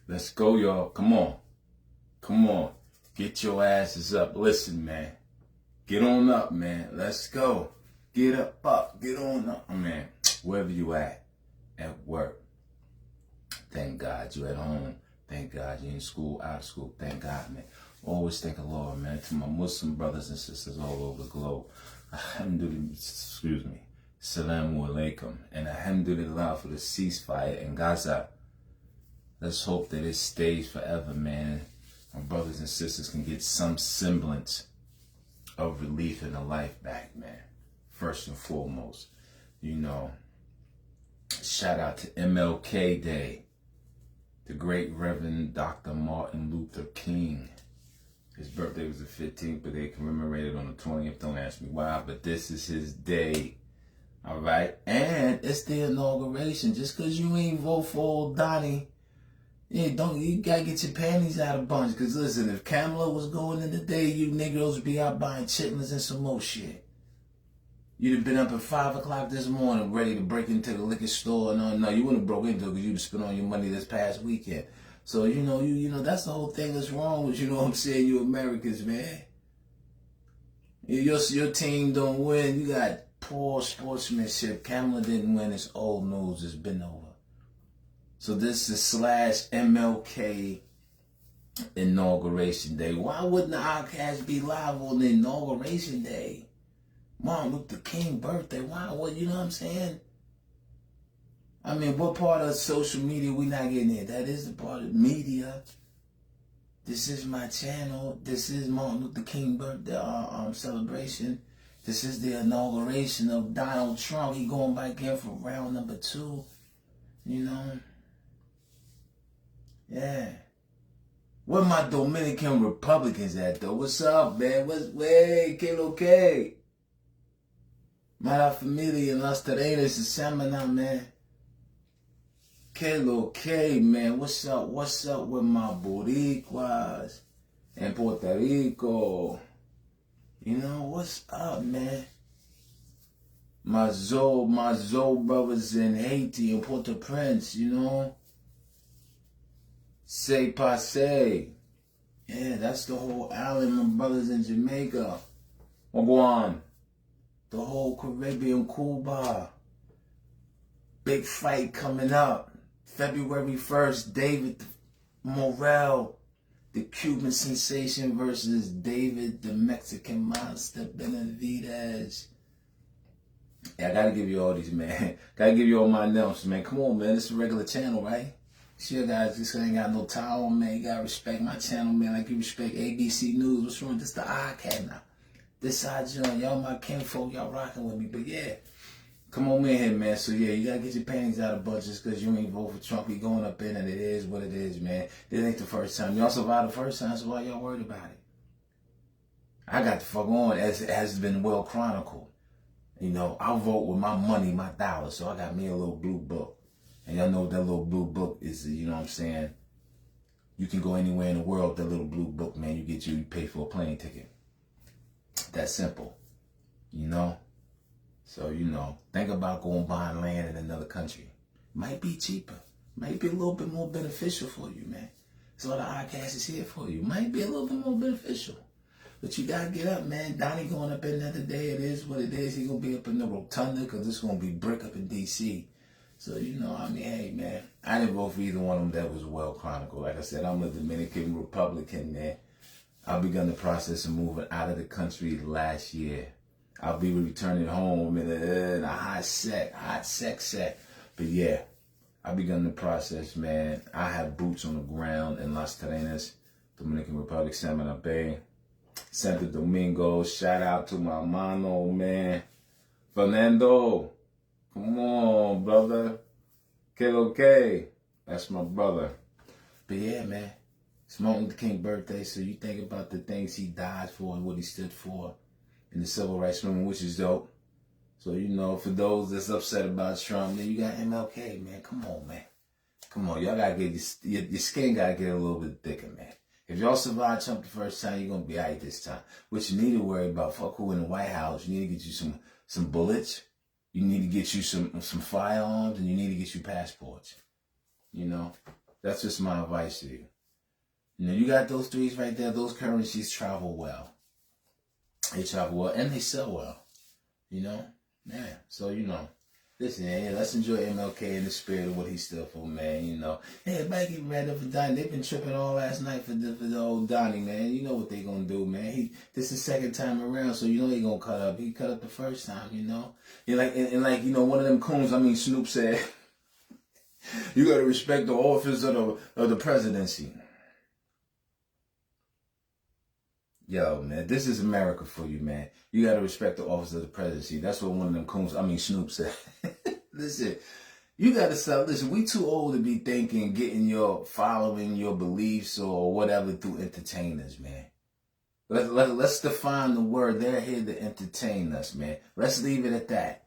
Let's go, y'all. Come on. Come on. Get your asses up. Listen, man. Get on up, man. Let's go. Get up. Get on up, man. Wherever you at work. Thank God you at home. Thank God you in school, out of school. Thank God, man. Always thank the Lord, man. To my Muslim brothers and sisters all over the globe. Alhamdulillah, excuse me. Assalamu alaikum. And alhamdulillah for the ceasefire in Gaza. Let's hope that it stays forever, man. My brothers and sisters can get some semblance of relief in their life back, man. First and foremost, shout out to MLK Day, the great Reverend Dr. Martin Luther King. His birthday was the 15th, but they commemorated on the 20th. Don't ask me why, but this is his day. All right? And it's the inauguration. Just because you ain't vote for old Donnie, you gotta get your panties out of bunch. Because listen, if Kamala was going in today, you Negroes would be out buying chitlins and some more shit. You'd have been up at 5 o'clock this morning ready to break into the liquor store. No, you wouldn't have broke into it because you'd have spent all your money this past weekend. So, that's the whole thing that's wrong with, what I'm saying, you Americans, man. Your team don't win. You got poor sportsmanship. Kamala didn't win. It's old news. It's been over. So this is /MLK Inauguration Day. Why wouldn't the podcast be live on the Inauguration Day? Martin Luther King birthday. Why? What? You know what I'm saying? I mean, what part of social media we not getting in? That is the part of media. This is my channel. This is Martin Luther King birthday celebration. This is the inauguration of Donald Trump. He going back in for round number 2. Yeah. Where my Dominican Republicans at, though? What's up, man? MLK? Mala familia, las tareas, the seminar, man. MLK, man. What's up? What's up with my Boricuas in Puerto Rico? What's up, man? My Zoe brothers in Haiti and Port-au-Prince, Say passe. Yeah, that's the whole island, my brothers in Jamaica. Wagwan. The whole Caribbean, Cuba. Big fight coming up. February 1st, David Morrell, the Cuban sensation versus David, the Mexican monster, Benavidez. Yeah, I gotta give you all these, man. Gotta give you all my announcements, man. Come on, man. It's a regular channel, right? Sure, guys, this ain't got no towel, man. You gotta respect my channel, man, like you respect ABC News. What's wrong? This the iCat now. This side joint, y'all my kinfolk, y'all rocking with me. But yeah, come on in here, man. So yeah, you gotta get your panties out of bunches because you ain't vote for Trump. You going up in and it is what it is, man. This ain't the first time. Y'all survived the first time, so why y'all worried about it? I got the fuck on, as it has been well chronicled. I vote with my money, my dollars. So I got me a little blue book. And y'all know what that little blue book is, you know what I'm saying? You can go anywhere in the world with that little blue book, man. You pay for a plane ticket. That simple. So, think about going buying land in another country. Might be cheaper. Might be a little bit more beneficial for you, man. So the podcast is here for you. Might be a little bit more beneficial. But you gotta get up, man. Donnie going up in there today. It is what it is. He gonna be up in the rotunda because it's gonna be brick up in D.C. So, hey, man, I didn't vote for either one of them that was well chronicled. Like I said, I'm a Dominican Republican, man. I begun the process of moving out of the country last year. I'll be returning home in a hot sex set. But yeah, I begun the process, man. I have boots on the ground in Las Terrenas, Dominican Republic, Samana Bay, Santo Domingo. Shout out to my mano, man. Fernando. Come on, brother. MLK. That's my brother. But yeah, man. It's Martin Luther King birthday, so you think about the things he died for and what he stood for in the civil rights movement, which is dope. So, for those that's upset about Trump, then you got MLK, man. Come on, man. Come on. Y'all gotta get your skin gotta get a little bit thicker, man. If y'all survive Trump the first time, you're gonna be all right this time. What you need to worry about, fuck who in the White House. You need to get you some bullets. You need to get you some firearms, and you need to get you passports. That's just my advice to you. You know, you got those threes right there. Those currencies travel well. They travel well and they sell well. You know? Yeah. So, you know. Listen, man, let's enjoy MLK in the spirit of what he stood for, man. You know, hey, everybody get ready for Donnie. They've been tripping all last night for the old Donnie, man. You know what they gonna do, man. This is the second time around, so you know he gonna cut up. He cut up the first time, you know. And like, you know, one of them coons. I mean, Snoop said, "You gotta respect the office of the presidency." Yo, man, this is America for you, man. You gotta respect the office of the presidency. That's what one of them coons, I mean Snoop said. Listen, you gotta stop. Listen, we too old to be thinking, following your beliefs or whatever through entertainers, man. Let's define the word. They're here to entertain us, man. Let's leave it at that.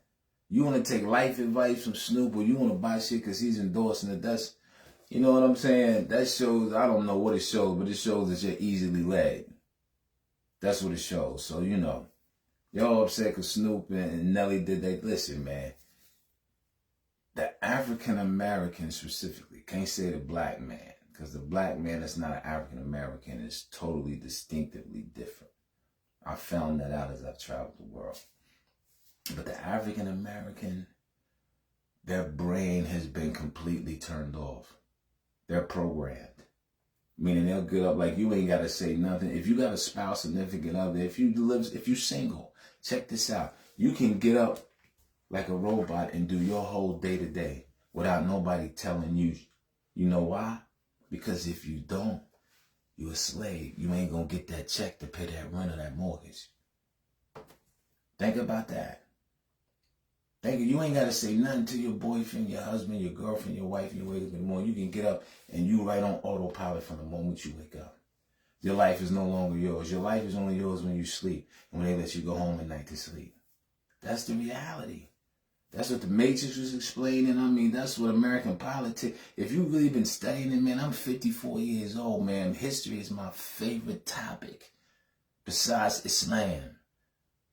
You want to take life advice from Snoop, or you want to buy shit because he's endorsing it? That's, you know what I'm saying? That shows, I don't know what it shows, but it shows that you're easily led. That's what it shows. So, you know, y'all upset because Snoop and Nelly did they. Listen, man. The African American specifically, can't say the black man, because the black man that's not an African American is totally distinctively different. I found that out as I've traveled the world. But the African American, their brain has been completely turned off. They're programmed. Meaning they'll get up like you ain't got to say nothing. If you got a spouse, significant other, if you single, check this out. You can get up like a robot and do your whole day to day without nobody telling you. You know why? Because if you don't, you're a slave. You ain't going to get that check to pay that rent or that mortgage. Think about that. You ain't got to say nothing to your boyfriend, your husband, your girlfriend, your wife, and you wake up in the morning. You can get up and you right on autopilot from the moment you wake up. Your life is no longer yours. Your life is only yours when you sleep and when they let you go home at night to sleep. That's the reality. That's what the Matrix was explaining. I mean, that's what American politics, if you've really been studying it, man, I'm 54 years old, man. History is my favorite topic besides Islam.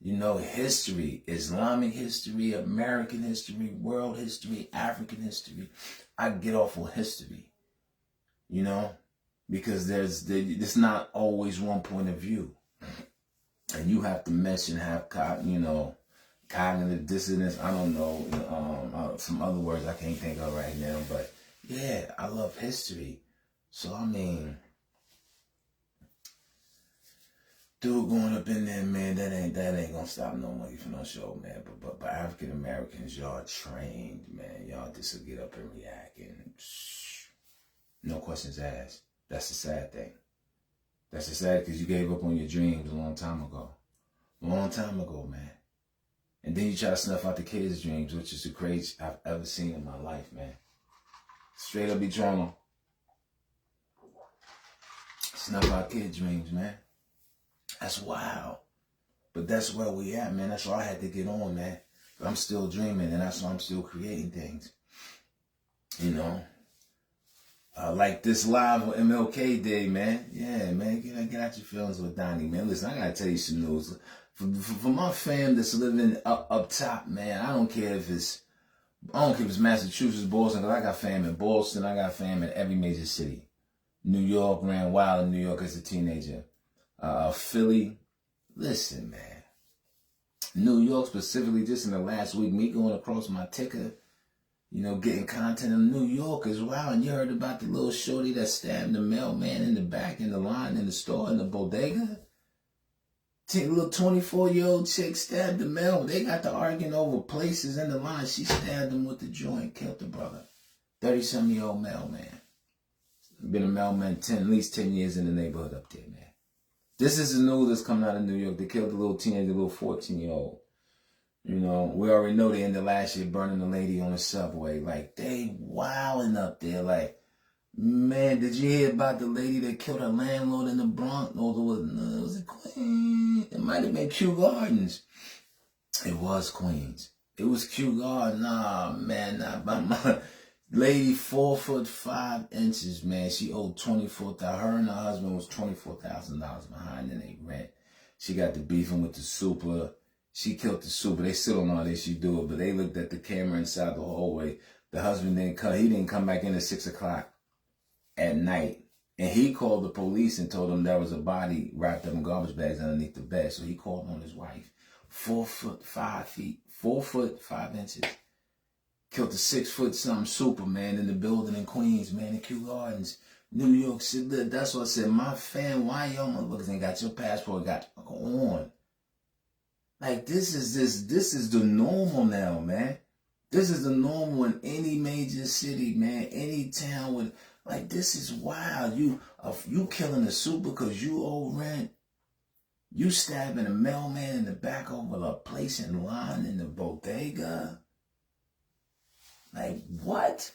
You know, history, Islamic history, American history, world history, African history. I get off on history, you know, because it's not always one point of view. And you have to have cognitive dissonance. I don't know, some other words I can't think of right now. But, yeah, I love history. So, I mean, dude going up in there, man, that ain't gonna stop no money for no show, man. But African Americans, y'all trained, man. Y'all just get up and react and no questions asked. That's the sad thing. That's the sad, because you gave up on your dreams a long time ago. Long time ago, man. And then you try to snuff out the kids' dreams, which is the craziest I've ever seen in my life, man. Straight up be trying to snuff out kids' dreams, man. That's wild. But that's where we at, man. That's why I had to get on, man. I'm still dreaming, and that's why I'm still creating things. You know? Like this live with MLK Day, man. Yeah, man. Get out your feelings with Donnie, man. Listen, I gotta tell you some news. For my fam that's living up top, man, I don't care if it's Massachusetts, Boston, because I got fam in Boston. I got fam in every major city. New York, ran wild in New York as a teenager. Philly, listen, man. New York specifically, just in the last week, me going across my ticker, you know, getting content in New York as well. And you heard about the little shorty that stabbed the mailman in the back in the line in the store in the bodega? Little 24-year-old chick stabbed the mail. They got to arguing over places in the line. She stabbed him with the joint, killed the brother. 30-some-year-old mailman. Been a mailman at least 10 years in the neighborhood up there, man. This is the news that's coming out of New York. They killed the little teenager, the little 14-year-old. You know, we already know they ended last year burning the lady on the subway. Like, they wilding up there. Like, man, did you hear about the lady that killed her landlord in the Bronx? No, it was a Queens. It might have been Kew Gardens. It was Queens. It was Kew Gardens. Nah, man, not by my lady, 4'5", man. She owed $24,000. Her and her husband was $24,000 behind in their rent. She got to beefing with the super. She killed the super. They still don't know how they should do it, but they looked at the camera inside the hallway. The husband didn't come. He didn't come back in at 6 o'clock. at night. And he called the police and told them there was a body wrapped up in garbage bags underneath the bed. So he called on his wife. 4'5". Killed a 6-foot-something Superman in the building in Queens, man, in Kew Gardens, New York City. That's what I said. My fan, why y'all motherfuckers ain't got your passport got on? Like, this is the normal now, man. This is the normal in any major city, man. Any town with, like, this is wild. You killing a super because you owe rent. You stabbing a mailman in the back over a place in line in the bodega. Like, what?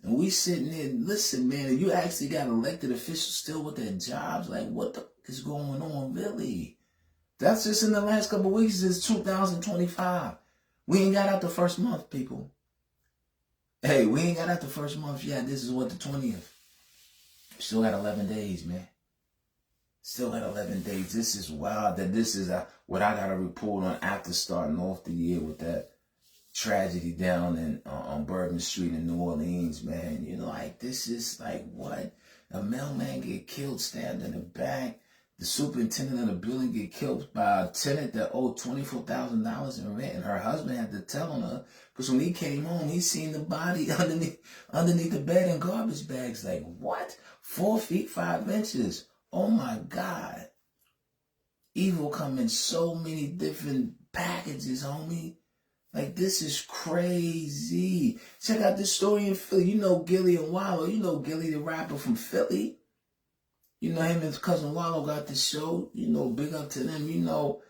And we sitting there, listen, man, you actually got elected officials still with their jobs. Like, what the fuck is going on, really? That's just in the last couple of weeks. It's 2025. We ain't got out the first month, people. Hey, we ain't got out the first month yet. This is what, the 20th. Still got 11 days, man. Still got 11 days. This is wild that this is what I got to report on after starting off the year with that tragedy down in on Bourbon Street in New Orleans, man. You know, like, this is like, what? A mailman get killed, stabbed in the back. The superintendent of the building get killed by a tenant that owed $24,000 in rent, and her husband had to tell on her because when he came home, he seen the body underneath the bed in garbage bags. Like, what? 4 feet 5 inches. Oh my God. Evil come in so many different packages, homie. Like, this is crazy. Check out this story in Philly. You know Gilly and Wallow. You know Gilly, the rapper from Philly. You know him and his cousin Wallow got this show. You know, big up to them. You know,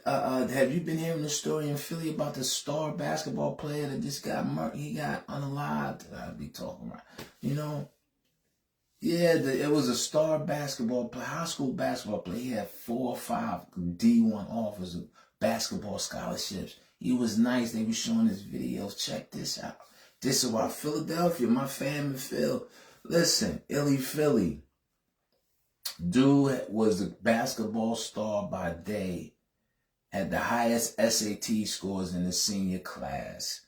have you been hearing the story in Philly about the star basketball player that just got murdered? He got unalived. I'd be talking about, you know. Yeah, it was a star basketball player, high school basketball player. He had 4 or 5 D1 offers of basketball scholarships. He was nice. They were showing his videos. Check this out. This is why Philadelphia, my family, Phil. Listen, Illy Philly. Dude was a basketball star by day. Had the highest SAT scores in the senior class.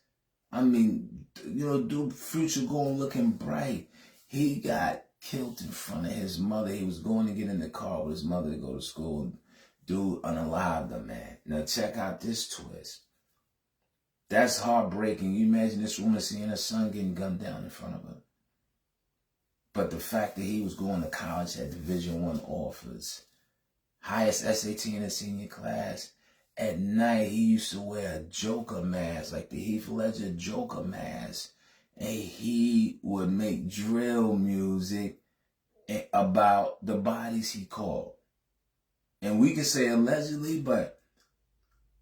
I mean, you know, dude, future going looking bright. He got killed in front of his mother. He was going to get in the car with his mother to go to school. Dude unalived the man. Now check out this twist. That's heartbreaking. You imagine this woman seeing her son getting gunned down in front of her. But the fact that he was going to college, had Division I offers, highest SAT in his senior class. At night, he used to wear a Joker mask, like the Heath Ledger Joker mask. And he would make drill music about the bodies he caught. And we can say allegedly, but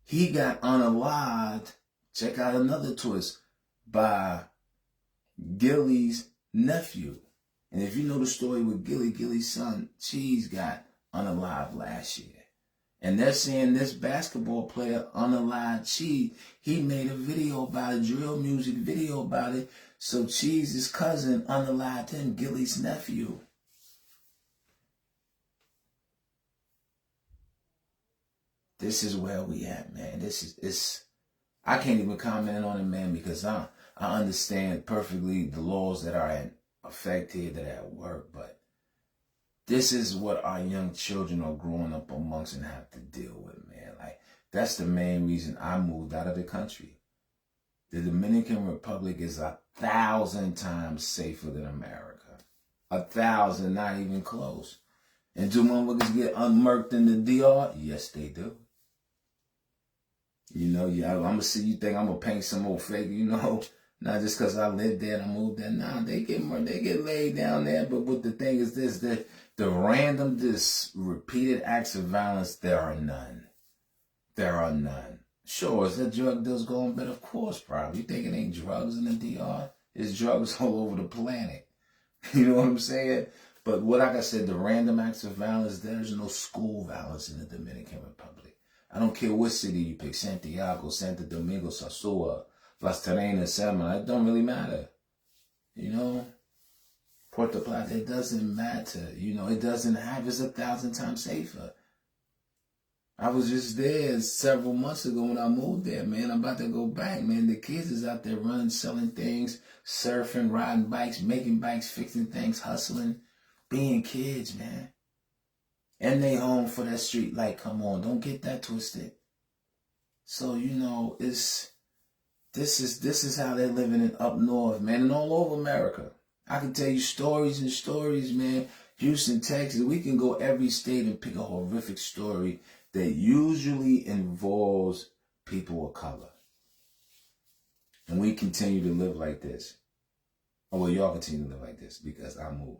he got unalived. Check out another twist, by Gilly's nephew. And if you know the story with Gilly's son, Cheese, got unalived last year. And they're saying this basketball player, unalived Cheese, he made a video about it, drill music video about it. So Cheese's cousin unalived him, Gilly's nephew. This is where we at, man. I can't even comment on it, man, because I understand perfectly the laws that are in effect here that are at work, but this is what our young children are growing up amongst and have to deal with, man. Like, that's the main reason I moved out of the country. The Dominican Republic is 1,000 times safer than America. 1,000, not even close. And do motherfuckers get unmurked in the DR? Yes, they do. You know, yeah, I'm going to see you think I'm going to paint some old fake, you know, not just because I lived there and I moved there. Nah, they get laid down there. But what the thing is this, that the random, repeated acts of violence, there are none. There are none. Sure, is that drug deals going better? Of course, probably. You think it ain't drugs in the DR? There's drugs all over the planet. You know what I'm saying? But like I said, the random acts of violence, there's no school violence in the Dominican Republic. I don't care what city you pick, Santiago, Santo Domingo, Sosua, Las Terrenas, Selma, it don't really matter. You know? Puerto Plata, it doesn't matter. You know, it doesn't have, it's 1,000 times safer. I was just there several months ago when I moved there, man. I'm about to go back, man. The kids is out there running, selling things, surfing, riding bikes, making bikes, fixing things, hustling, being kids, man. And they home for that street light. Come on, don't get that twisted. So, you know, this is how they're living in up north, man, and all over America. I can tell you stories and stories, man. Houston, Texas, we can go every state and pick a horrific story that usually involves people of color. And we continue to live like this. Oh, well, y'all continue to live like this because I moved.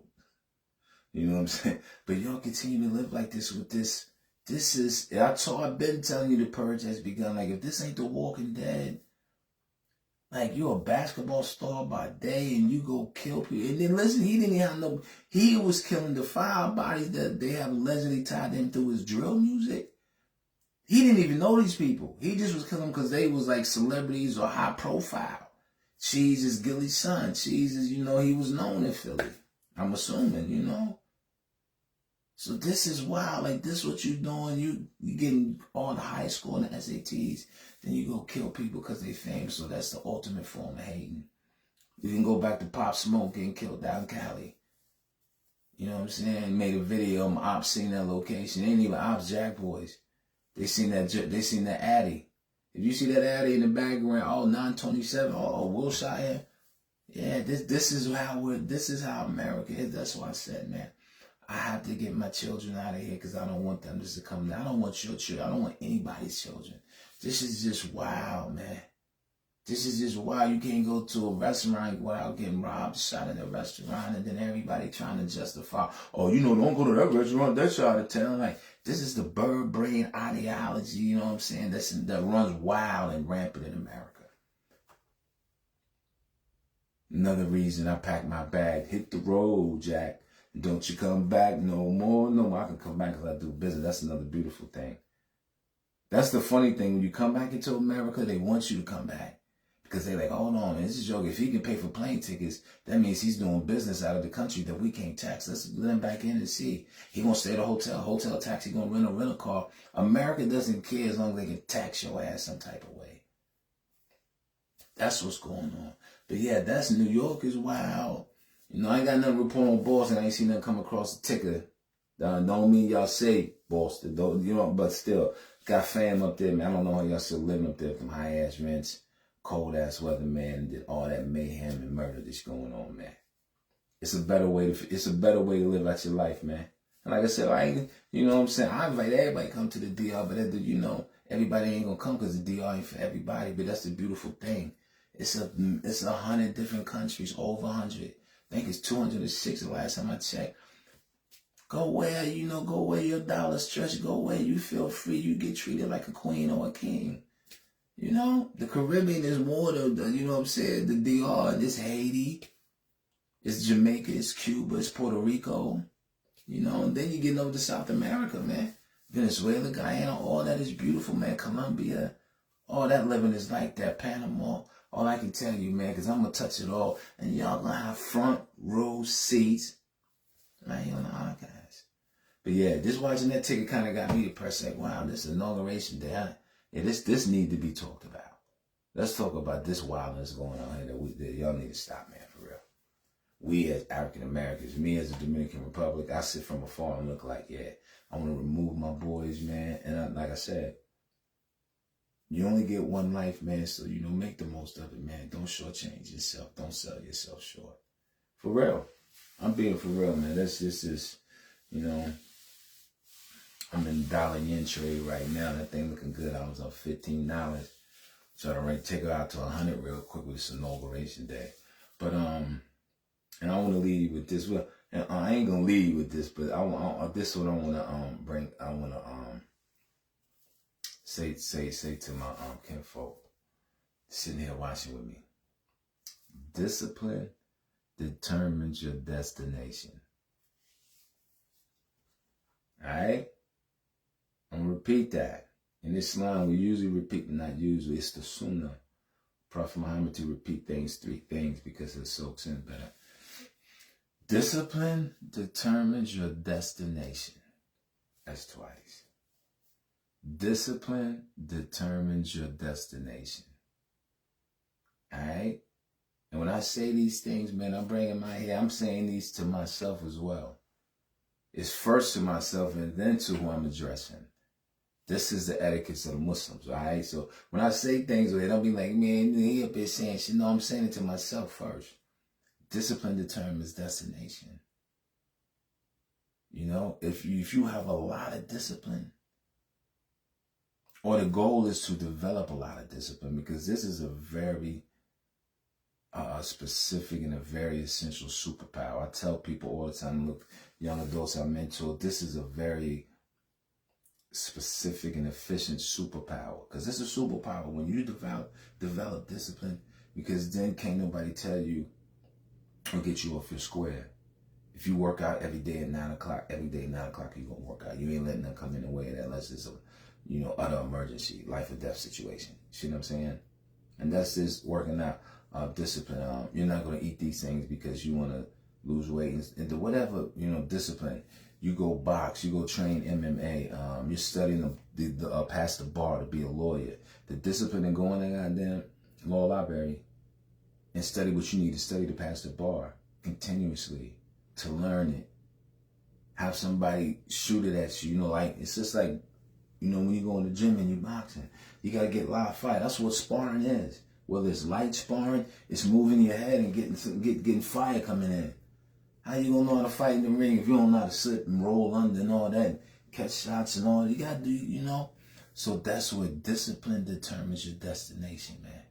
You know what I'm saying? But y'all continue to live like this with this. I've been telling you the purge has begun. Like, if this ain't the Walking Dead, like, you're a basketball star by day and you go kill people. And then listen, he was killing the 5 bodies that they have allegedly tied him through his drill music. He didn't even know these people. He just was killing them because they was like celebrities or high profile. Cheese is Gilly's son. Cheese is, he was known in Philly. I'm assuming, So this is wild. Like, this is what you doing. You getting all the high score and the SATs. Then you go kill people because they famous. So that's the ultimate form of hating. You can go back to Pop Smoke getting killed down in Cali. You know what I'm saying? Made a video. My ops seen that location. They ain't even ops, Jack Boys. They seen that Addy. If you see that Addy in the background, 927, Wilshire. Yeah, this is how America is. That's why I said, man, I have to get my children out of here because I don't want them just to come down. I don't want your children. I don't want anybody's children. This is just wild, man. This is just wild. You can't go to a restaurant without getting robbed, shot in a restaurant, and then everybody trying to justify, don't go to that restaurant, that side of town. Like, this is the bird brain ideology, you know what I'm saying, that runs wild and rampant in America. Another reason I packed my bag, hit the road, Jack. Don't you come back no more. No, I can come back because I do business. That's another beautiful thing. That's the funny thing. When you come back into America, they want you to come back. Because they're like, hold on, man, this is a joke. If he can pay for plane tickets, that means he's doing business out of the country that we can't tax. Let's let him back in and see. He gonna stay at a hotel tax. He gonna rent a rental car. America doesn't care as long as they can tax your ass some type of way. That's what's going on. But yeah, that's New York is wild. I ain't got nothing to report on Boston. I ain't seen nothing come across the ticker. Don't mean y'all say Boston, though, but still, got fam up there, man. I don't know how y'all still living up there from high-ass rents, cold-ass weather, man, and did all that mayhem and murder that's going on, man. It's a better way to live out your life, man. And like I said, I invite everybody to come to the DR, but everybody ain't gonna come because the DR ain't for everybody. But that's the beautiful thing. It's 100 different countries, over 100. I think it's 206 the last time I checked. Go where your dollar stretch. Go where you feel free. You get treated like a queen or a king. The Caribbean is more the the DR, it's Haiti, it's Jamaica, it's Cuba, it's Puerto Rico, and then you get over to South America, man. Venezuela, Guyana, all that is beautiful, man. Colombia, all that living is like that. Panama, all I can tell you, man, because I'm going to touch it all, and y'all going to have front row seats right here on the archives. But yeah, just watching that ticket kind of got me depressed. Like, wow, this inauguration day, this need to be talked about. Let's talk about this wildness going on here that y'all need to stop, man, for real. We as African Americans, me as a Dominican Republic, I sit from afar and look like, yeah, I want to remove my boys, man. And like I said, you only get one life, man, so, make the most of it, man. Don't shortchange yourself. Don't sell yourself short. For real. I'm being for real, man. This is, I'm in dollar yen trade right now. That thing looking good. I was up $15. Try to take her out to 100 real quick with this inauguration day. But, and I want to leave you with this. Well, and I ain't going to leave you with this, but this is what I want to bring. I want to say to my kinfolk sitting here watching with me. Discipline determines your destination. All right? I'm going to repeat that. In Islam, we usually repeat, but not usually. It's the Sunnah. Prophet Muhammad to repeat 3 things because it soaks in better. Discipline determines your destination. That's twice. Discipline determines your destination. All right? And when I say these things, man, I'm bringing my head. I'm saying these to myself as well. It's first to myself and then to who I'm addressing. This is the etiquette of the Muslims, all right? So when I say things, they don't be like, man, he up here saying shit. No, I'm saying it to myself first. Discipline determines destination. You know, if you have a lot of discipline, or the goal is to develop a lot of discipline, because this is a very specific and a very essential superpower. I tell people all the time, look, young adults I mentor, this is a very specific and efficient superpower, because this is a superpower when you develop discipline, because then can't nobody tell you or get you off your square. If you work out every day at 9 o'clock, every day at 9 o'clock you're gonna work out. You ain't letting them come in the way of that unless it's a utter emergency, life or death situation. See what I'm saying? And that's just working out discipline. You're not gonna eat these things because you wanna lose weight and whatever, discipline. You go box, you go train MMA, you're studying the pass the bar to be a lawyer. The discipline and going to goddamn law library and study what you need to study to pass the bar continuously, to learn it. Have somebody shoot it at you, like, it's just like, when you go in the gym and you're boxing, you got to get live fight. That's what sparring is. Whether it's light sparring, it's moving your head and getting fire coming in. How you gonna know how to fight in the ring if you don't know how to slip and roll under and all that, catch shots and all that? You gotta do, So that's what discipline determines your destination, man.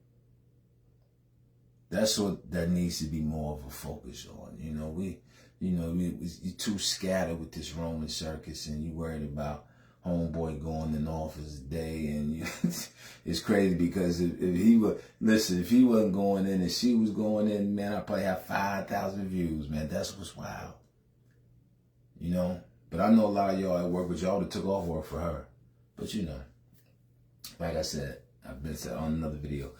That's what there needs to be more of a focus on. You're too scattered with this Roman circus, and you worried about homeboy going in office today, and it's crazy because if he wasn't going in and she was going in, man, I'd probably have 5,000 views, man. That's what's wild, But I know a lot of y'all at work, but y'all would have took off work for her. But like I said, I've been said on another video,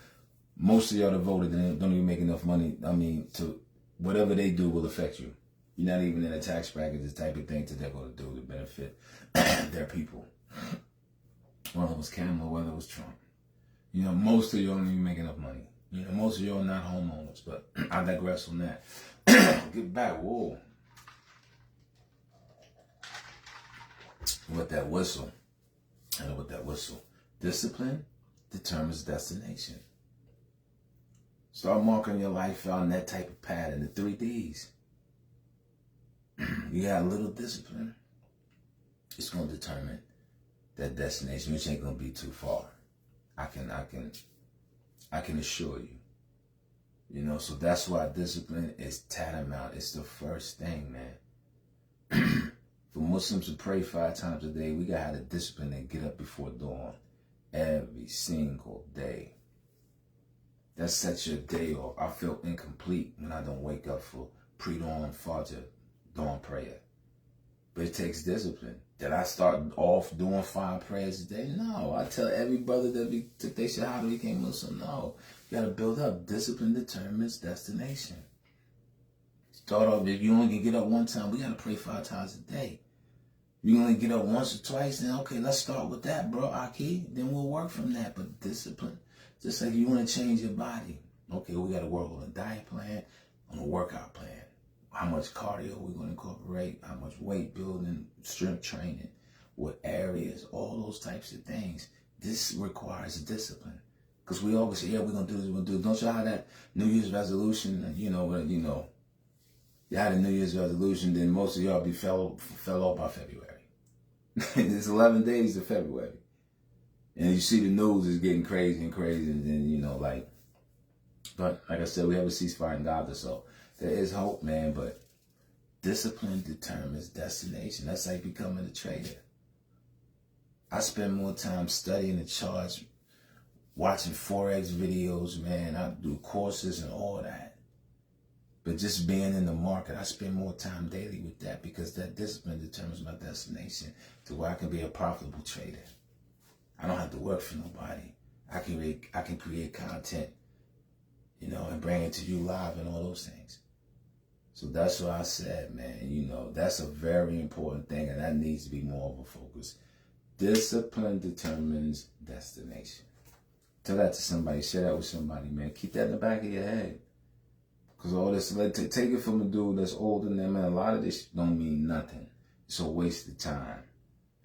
most of y'all that voted don't even make enough money. To whatever they do will affect you. You're not even in a tax bracket, this type of thing that they're going to do to benefit their people. Whether it was Kamala, whether it was Trump. Most of y'all don't even make enough money. Most of y'all are not homeowners, but I digress on that. Get back, whoa. With that whistle. And with that whistle. Discipline determines destination. Start marking your life out in that type of pattern, the 3 Ds. You got a little discipline, it's going to determine that destination, which ain't going to be too far. I can assure you. So that's why discipline is tantamount. It's the first thing, man. For Muslims to pray 5 times a day, we got to have the discipline to get up before dawn every single day. That sets your day off. I feel incomplete when I don't wake up for pre-dawn fajr, dawn prayer. But it takes discipline. Did I start off doing 5 prayers a day? No. I tell every brother that took their shahada became Muslim, no. You got to build up. Discipline determines destination. Start off, if you only can get up 1 time, we got to pray 5 times a day. You only get up once or twice, then okay, let's start with that, bro, Aki. Then we'll work from that. But discipline, just like you want to change your body. Okay, we got to work on a diet plan, on a workout plan. How much cardio we're going to incorporate, how much weight building, strength training, what areas, all those types of things. This requires discipline. Because we always say, yeah, we're going to do this, we're going to do this. Don't y'all have that New Year's resolution? You had a New Year's resolution, then most of y'all fell off by February. It's 11 days to February. And you see the news is getting crazy and crazy. And then, but like I said, we have a ceasefire in Gaza, so there is hope, man. But discipline determines destination. That's like becoming a trader. I spend more time studying the charts, watching Forex videos, man. I do courses and all that. But just being in the market, I spend more time daily with that because that discipline determines my destination to where I can be a profitable trader. I don't have to work for nobody. I can create content, and bring it to you live and all those things. So that's what I said, man. That's a very important thing, and that needs to be more of a focus. Discipline determines destination. Tell that to somebody. Share that with somebody, man. Keep that in the back of your head. Because all this, take it from a dude that's older than them, man. A lot of this don't mean nothing. It's a waste of time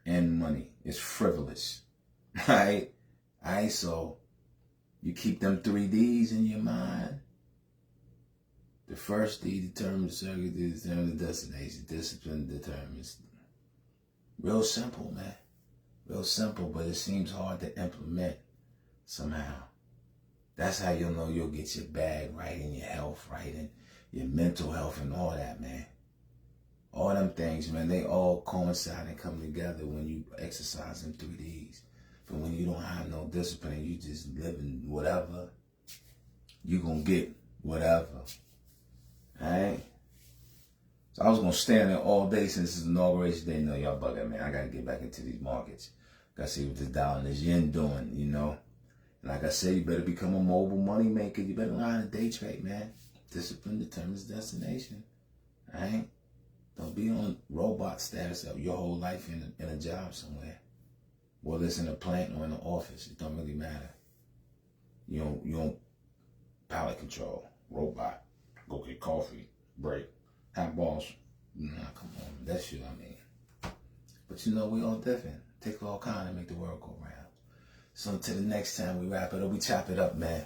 and money. It's frivolous. Right? Alright, so you keep them 3 D's in your mind. The first D determines the second D determines the destination. Discipline determines. Real simple, man. Real simple, but it seems hard to implement somehow. That's how you'll know you'll get your bag right and your health right and your mental health and all that, man. All them things, man, they all coincide and come together when you exercise them 3 D's. But when you don't have no discipline, you just living whatever, you gonna get whatever. Alright? So I was gonna stand there all day since it's Inauguration Day. No, y'all bugging, man. I gotta get back into these markets. Gotta see what this dollar and this yen doing, you know. And like I said, you better become a mobile money maker. You better learn how to day trade, man. Discipline determines destination. Alright? Don't be on robot status of your whole life in a job somewhere. Whether it's in a plant or in an office, it don't really matter. You don't pallet control, robot, go get coffee, break, have balls. Nah, come on, that's shit I mean. But you know, we all different. Take all kind to make the world go round. So until the next time we wrap it up, we chop it up, man.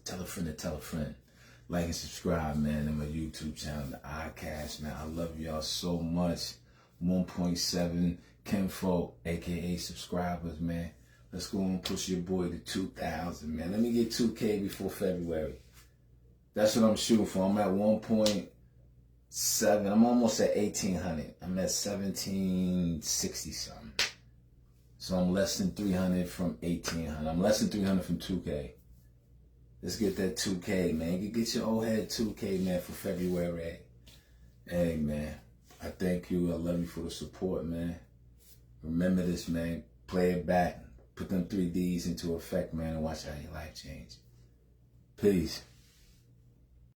Tell a friend to tell a friend. Like and subscribe, man, to my YouTube channel, the iCash, man. I love y'all so much. 1.7 kinfolk, aka subscribers, man. Let's go and push your boy to 2,000, man. Let me get 2K before February. That's what I'm shooting for. I'm at 1.7. I'm almost at 1,800. I'm at 1,760 something. So I'm less than 300 from 1,800. I'm less than 300 from 2K. Let's get that 2K, man. You get your old head 2K, man, for February. Hey, man. I thank you. I love you for the support, man. Remember this, man. Play it back. Put them 3 D's into effect, man, and watch how your life change. Peace.